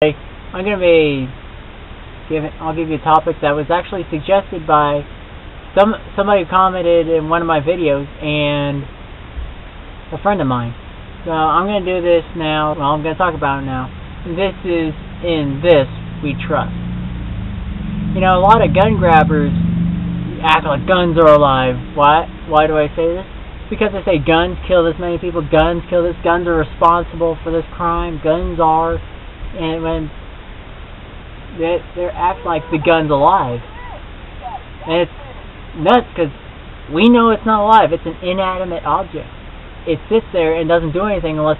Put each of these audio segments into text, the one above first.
I'm going to be I'll give you a topic that was actually suggested by somebody who commented in one of my videos and a friend of mine. So I'm going to do this now. Well, I'm going to talk about it now. This is In This We Trust. You know, a lot of gun grabbers act like guns are alive. Why do I say this? Because they say guns kill this many people, guns kill this, guns are responsible for this crime, guns are, and when they act like the gun's alive. And it's nuts because we know it's not alive. It's an inanimate object. It sits there and doesn't do anything unless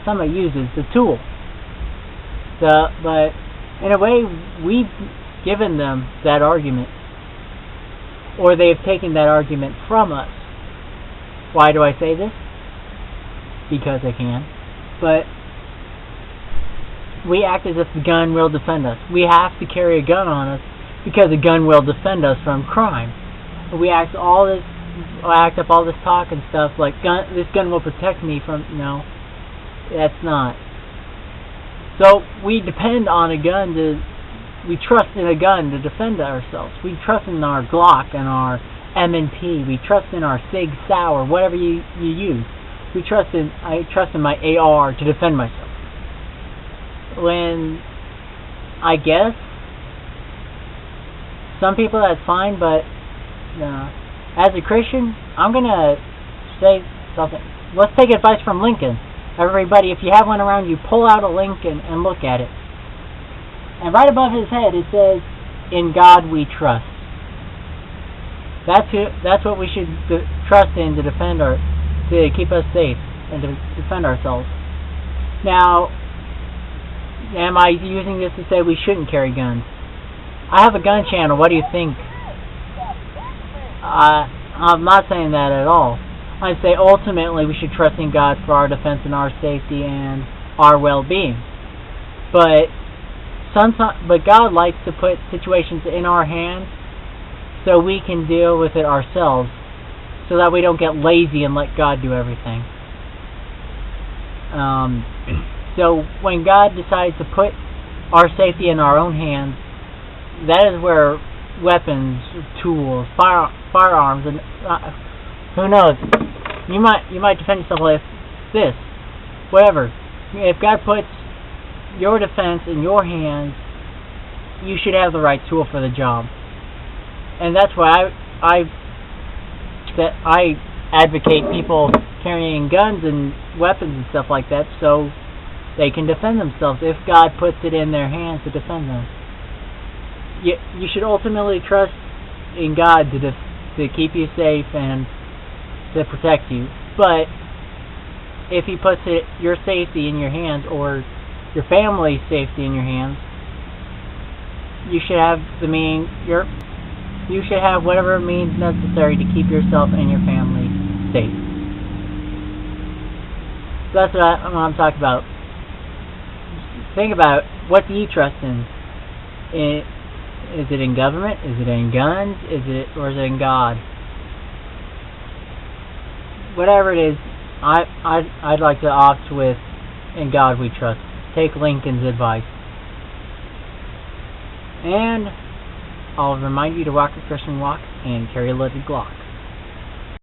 somebody uses the tool. But in a way, we've given them that argument, or they've taken that argument from us. Why do I say this? Because I can. But we act as if the gun will defend us. We have to carry a gun on us because a gun will defend us from crime. We act up all this talk and stuff like this gun will protect me from. No, that's not. So we depend on a gun we trust in a gun to defend ourselves. We trust in our Glock and our M&P. We trust in our Sig Sauer, whatever you use. I trust in my AR to defend myself. When I guess some people that's fine, but as a Christian, I'm gonna say something. Let's take advice from Lincoln. Everybody, if you have one around you, pull out a Lincoln and look at it. And right above his head it says, "In God we trust." That's what we should trust in to keep us safe and to defend ourselves. Now, am I using this to say we shouldn't carry guns? I have a gun channel. What do you think? I'm not saying that at all. I say ultimately we should trust in God for our defense and our safety and our well-being. But God likes to put situations in our hands so we can deal with it ourselves, so that we don't get lazy and let God do everything. So when God decides to put our safety in our own hands, that is where weapons, tools, firearms, and who knows, you might defend yourself with this, whatever. If God puts your defense in your hands, you should have the right tool for the job. And that's why I advocate people carrying guns and weapons and stuff like that, so they can defend themselves if God puts it in their hands to defend them. You should ultimately trust in God to keep you safe and to protect you. But if He puts your safety in your hands, or your family's safety in your hands, you should have whatever means necessary to keep yourself and your family safe. So that's what I'm talking about. Think about, what do you trust in? Is it in government? Is it in guns? Or is it in God? Whatever it is, I'd like to opt with "In God We Trust." Take Lincoln's advice. And I'll remind you to walk a Christian walk and carry a loaded Glock.